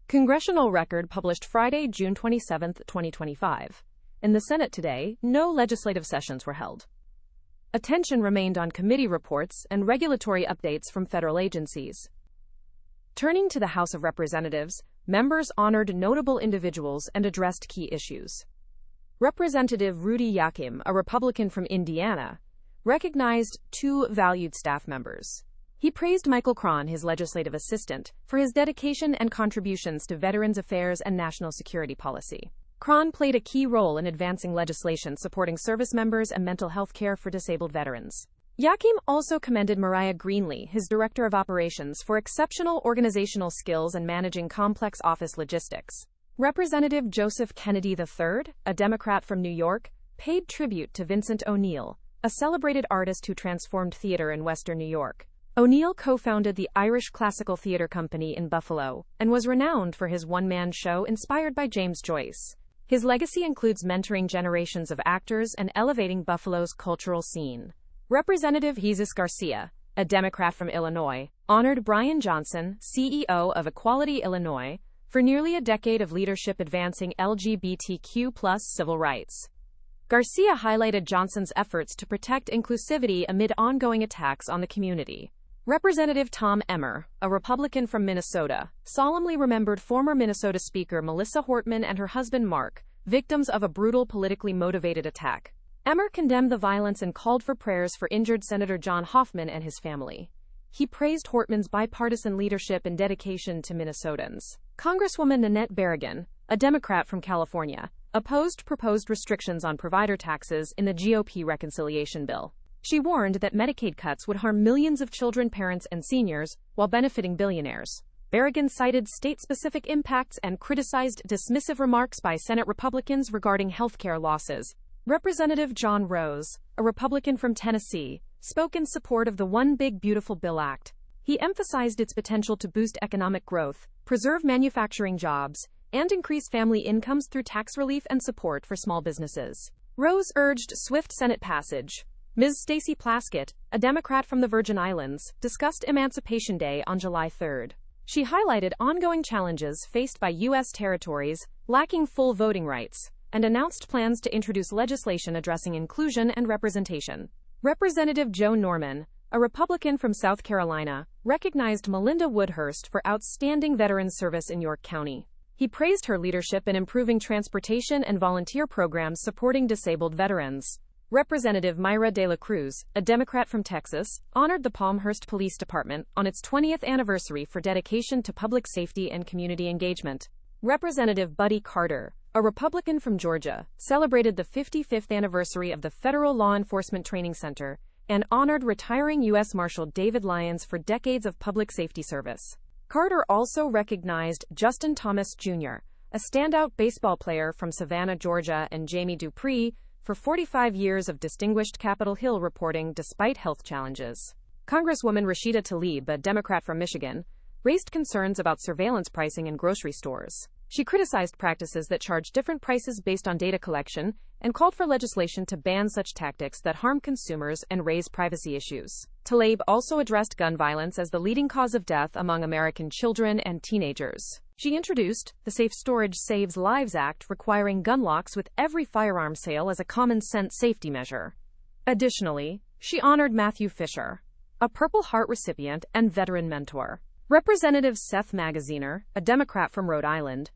Congressional record published Friday, June 27, 2025. In the Senate today, no legislative sessions were held. Attention remained on committee reports and regulatory updates from federal agencies. Turning to the House of Representatives, members honored notable individuals and addressed key issues. Representative Rudy Yakim, a Republican from Indiana, recognized two valued staff members. He praised Michael Cron, his legislative assistant, for his dedication and contributions to Veterans Affairs and national security policy. Cron played a key role in advancing legislation supporting service members and mental health care for disabled veterans. Yakim also commended Mariah Greenlee, his director of operations, for exceptional organizational skills and managing complex office logistics. Representative Joseph Kennedy III, a Democrat from New York, paid tribute to Vincent O'Neill, a celebrated artist who transformed theater in Western New York. O'Neill co-founded the Irish Classical Theatre Company in Buffalo and was renowned for his one-man show inspired by James Joyce. His legacy includes mentoring generations of actors and elevating Buffalo's cultural scene. Representative Jesus Garcia, a Democrat from Illinois, honored Brian Johnson, CEO of Equality Illinois, for nearly a decade of leadership advancing LGBTQ+ civil rights. Garcia highlighted Johnson's efforts to protect inclusivity amid ongoing attacks on the community. Representative Tom Emmer, a Republican from Minnesota, solemnly remembered former Minnesota Speaker Melissa Hortman and her husband Mark, victims of a brutal politically motivated attack. Emmer condemned the violence and called for prayers for injured Senator John Hoffman and his family. He praised Hortman's bipartisan leadership and dedication to Minnesotans. Congresswoman Nanette Berrigan, a Democrat from California, opposed proposed restrictions on provider taxes in the GOP reconciliation bill. She warned that Medicaid cuts would harm millions of children, parents, and seniors, while benefiting billionaires. Berrigan cited state-specific impacts and criticized dismissive remarks by Senate Republicans regarding healthcare losses. Representative John Rose, a Republican from Tennessee, spoke in support of the One Big Beautiful Bill Act. He emphasized its potential to boost economic growth, preserve manufacturing jobs, and increase family incomes through tax relief and support for small businesses. Rose urged swift Senate passage. Ms. Stacey Plaskett, a Democrat from the Virgin Islands, discussed Emancipation Day on July 3. She highlighted ongoing challenges faced by U.S. territories lacking full voting rights, and announced plans to introduce legislation addressing inclusion and representation. Representative Joe Norman, a Republican from South Carolina, recognized Melinda Woodhurst for outstanding veteran service in York County. He praised her leadership in improving transportation and volunteer programs supporting disabled veterans. Representative Mayra De La Cruz, a Democrat from Texas, honored the Palmhurst Police Department on its 20th anniversary for dedication to public safety and community engagement. Representative Buddy Carter, a Republican from Georgia, celebrated the 55th anniversary of the Federal Law Enforcement Training Center and honored retiring U.S. Marshal David Lyons for decades of public safety service. Carter also recognized Justin Thomas Jr., a standout baseball player from Savannah, Georgia, and Jamie Dupree, for 45 years of distinguished Capitol Hill reporting despite health challenges. Congresswoman Rashida Tlaib, a Democrat from Michigan, raised concerns about surveillance pricing in grocery stores. She criticized practices that charge different prices based on data collection and called for legislation to ban such tactics that harm consumers and raise privacy issues. Tlaib also addressed gun violence as the leading cause of death among American children and teenagers. She introduced the Safe Storage Saves Lives Act, requiring gun locks with every firearm sale as a common-sense safety measure. Additionally, she honored Matthew Fisher, a Purple Heart recipient and veteran mentor. Representative Seth Magaziner, a Democrat from Rhode Island,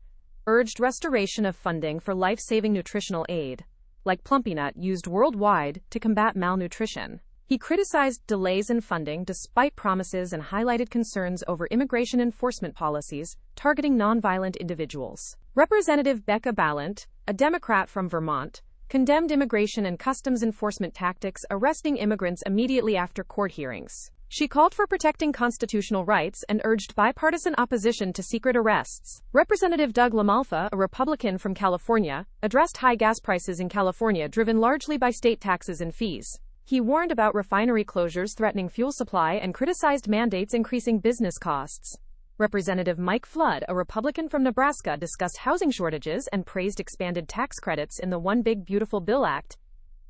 urged restoration of funding for life-saving nutritional aid, like Plumpynut, used worldwide to combat malnutrition. He criticized delays in funding despite promises and highlighted concerns over immigration enforcement policies targeting nonviolent individuals. Representative Becca Balint, a Democrat from Vermont, condemned immigration and customs enforcement tactics arresting immigrants immediately after court hearings. She called for protecting constitutional rights and urged bipartisan opposition to secret arrests. Representative Doug LaMalfa, a Republican from California, addressed high gas prices in California driven largely by state taxes and fees. He warned about refinery closures threatening fuel supply and criticized mandates increasing business costs. Representative Mike Flood, a Republican from Nebraska, discussed housing shortages and praised expanded tax credits in the One Big Beautiful Bill Act,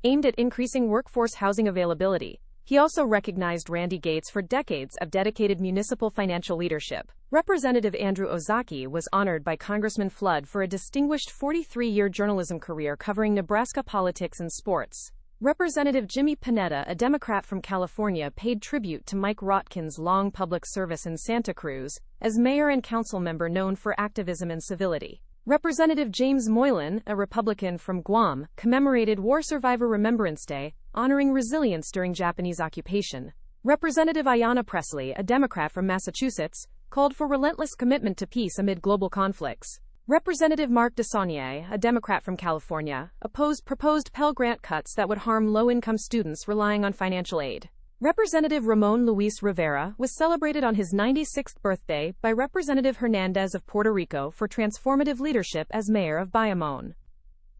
aimed at increasing workforce housing availability. He also recognized Randy Gates for decades of dedicated municipal financial leadership. Representative Andrew Ozaki was honored by Congressman Flood for a distinguished 43-year journalism career covering Nebraska politics and sports. Representative Jimmy Panetta, a Democrat from California, paid tribute to Mike Rotkin's long public service in Santa Cruz, as mayor and council member known for activism and civility. Representative James Moylan, a Republican from Guam, commemorated War Survivor Remembrance Day, honoring resilience during Japanese occupation. Representative Ayanna Pressley, a Democrat from Massachusetts, called for relentless commitment to peace amid global conflicts. Representative Mark DeSaulnier, a Democrat from California, opposed proposed Pell Grant cuts that would harm low-income students relying on financial aid. Representative Ramon Luis Rivera was celebrated on his 96th birthday by Representative Hernandez of Puerto Rico for transformative leadership as mayor of Bayamón.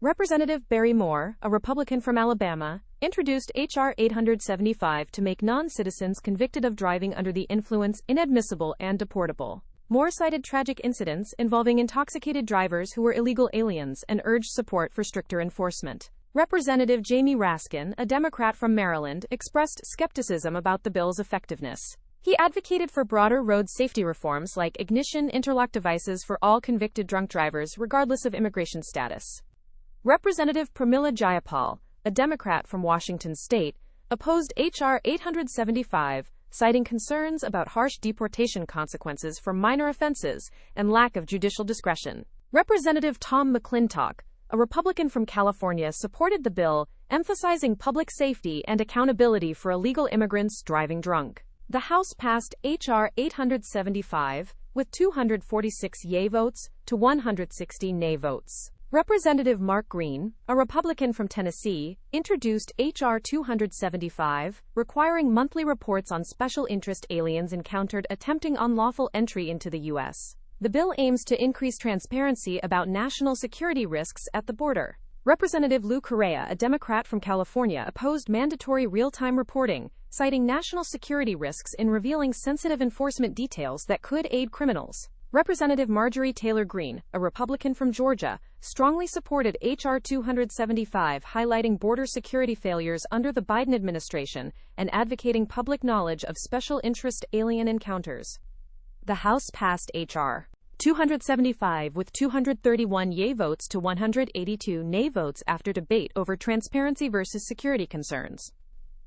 Representative Barry Moore, a Republican from Alabama, introduced H.R. 875 to make non-citizens convicted of driving under the influence inadmissible and deportable. Moore cited tragic incidents involving intoxicated drivers who were illegal aliens and urged support for stricter enforcement. Representative Jamie Raskin, a Democrat from Maryland, expressed skepticism about the bill's effectiveness. He advocated for broader road safety reforms like ignition interlock devices for all convicted drunk drivers regardless of immigration status. Representative Pramila Jayapal, a Democrat from Washington state, opposed H.R. 875, citing concerns about harsh deportation consequences for minor offenses and lack of judicial discretion. Representative Tom McClintock, a Republican from California, supported the bill, emphasizing public safety and accountability for illegal immigrants driving drunk. The House passed H.R. 875 with 246 yea votes to 160 nay votes. Representative Mark Green, a Republican from Tennessee, introduced H.R. 275, requiring monthly reports on special interest aliens encountered attempting unlawful entry into the U.S. The bill aims to increase transparency about national security risks at the border. Representative Lou Correa, a Democrat from California, opposed mandatory real-time reporting, citing national security risks in revealing sensitive enforcement details that could aid criminals. Representative Marjorie Taylor Greene, a Republican from Georgia, strongly supported H.R. 275, highlighting border security failures under the Biden administration and advocating public knowledge of special interest alien encounters. The House passed H.R. 275 with 231 yea votes to 182 nay votes after debate over transparency versus security concerns.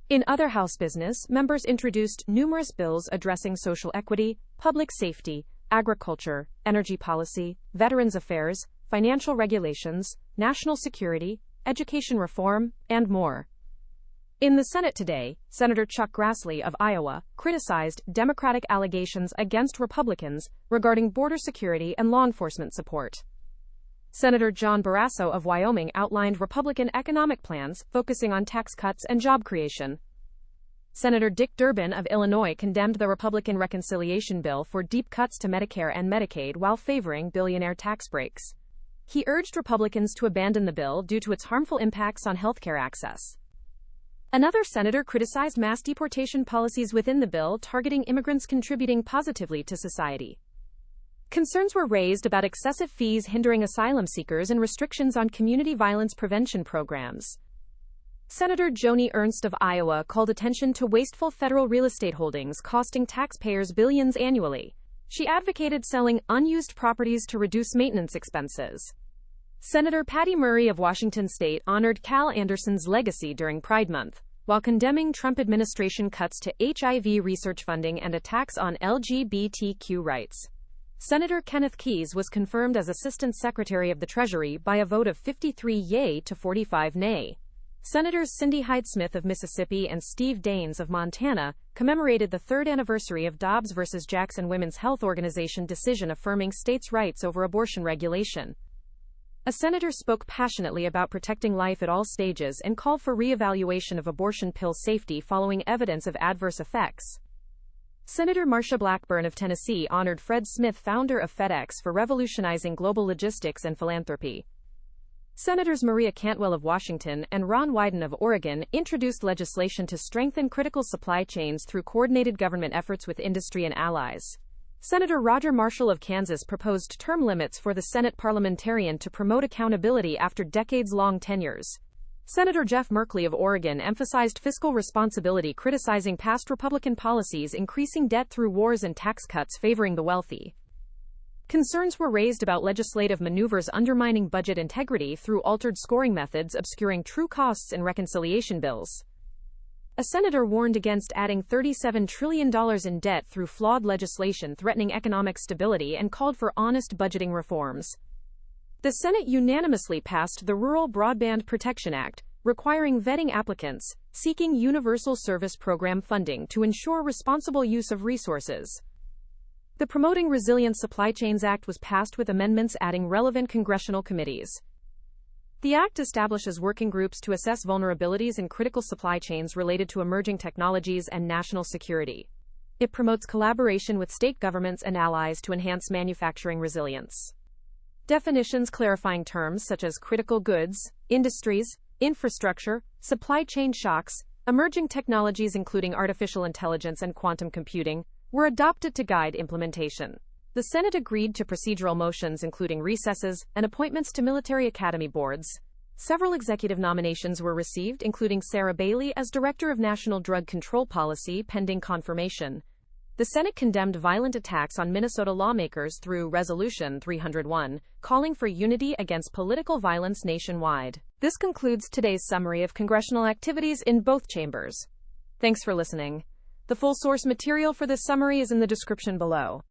In other House business, members introduced numerous bills addressing social equity, public safety, agriculture, energy policy, veterans affairs, financial regulations, national security, education reform, and more. In the Senate today, Senator Chuck Grassley of Iowa criticized Democratic allegations against Republicans regarding border security and law enforcement support. Senator John Barrasso of Wyoming outlined Republican economic plans focusing on tax cuts and job creation. Senator Dick Durbin of Illinois condemned the Republican reconciliation bill for deep cuts to Medicare and Medicaid while favoring billionaire tax breaks. He urged Republicans to abandon the bill due to its harmful impacts on healthcare access. Another senator criticized mass deportation policies within the bill targeting immigrants contributing positively to society. Concerns were raised about excessive fees hindering asylum seekers and restrictions on community violence prevention programs. Senator Joni Ernst of Iowa called attention to wasteful federal real estate holdings costing taxpayers billions annually. She advocated selling unused properties to reduce maintenance expenses. Senator Patty Murray of Washington state honored Cal Anderson's legacy during Pride Month, while condemning Trump administration cuts to HIV research funding and attacks on LGBTQ rights. Senator Kenneth Keyes was confirmed as Assistant Secretary of the Treasury by a vote of 53 yea to 45 nay. Senators Cindy Hyde-Smith of Mississippi and Steve Daines of Montana commemorated the third anniversary of Dobbs v. Jackson Women's Health Organization decision affirming states' rights over abortion regulation. A senator spoke passionately about protecting life at all stages and called for re-evaluation of abortion pill safety following evidence of adverse effects. Senator Marsha Blackburn of Tennessee honored Fred Smith, founder of FedEx, for revolutionizing global logistics and philanthropy. Senators Maria Cantwell of Washington and Ron Wyden of Oregon introduced legislation to strengthen critical supply chains through coordinated government efforts with industry and allies. Senator Roger Marshall of Kansas proposed term limits for the Senate parliamentarian to promote accountability after decades-long tenures. Senator Jeff Merkley of Oregon emphasized fiscal responsibility, criticizing past Republican policies increasing debt through wars and tax cuts favoring the wealthy. Concerns were raised about legislative maneuvers undermining budget integrity through altered scoring methods obscuring true costs in reconciliation bills. A senator warned against adding $37 trillion in debt through flawed legislation threatening economic stability and called for honest budgeting reforms. The Senate unanimously passed the Rural Broadband Protection Act, requiring vetting applicants seeking Universal Service Program funding to ensure responsible use of resources. The Promoting Resilient Supply Chains Act was passed with amendments adding relevant congressional committees. The act establishes working groups to assess vulnerabilities in critical supply chains related to emerging technologies and national security. It promotes collaboration with state governments and allies to enhance manufacturing resilience. Definitions clarifying terms such as critical goods, industries, infrastructure, supply chain shocks, emerging technologies including artificial intelligence and quantum computing, were adopted to guide implementation. The Senate agreed to procedural motions including recesses and appointments to military academy boards. Several executive nominations were received, including Sarah Bailey as Director of National Drug Control Policy, pending confirmation. The Senate condemned violent attacks on Minnesota lawmakers through Resolution 301, calling for unity against political violence nationwide. This concludes today's summary of congressional activities in both chambers. Thanks for listening. The full source material for this summary is in the description below.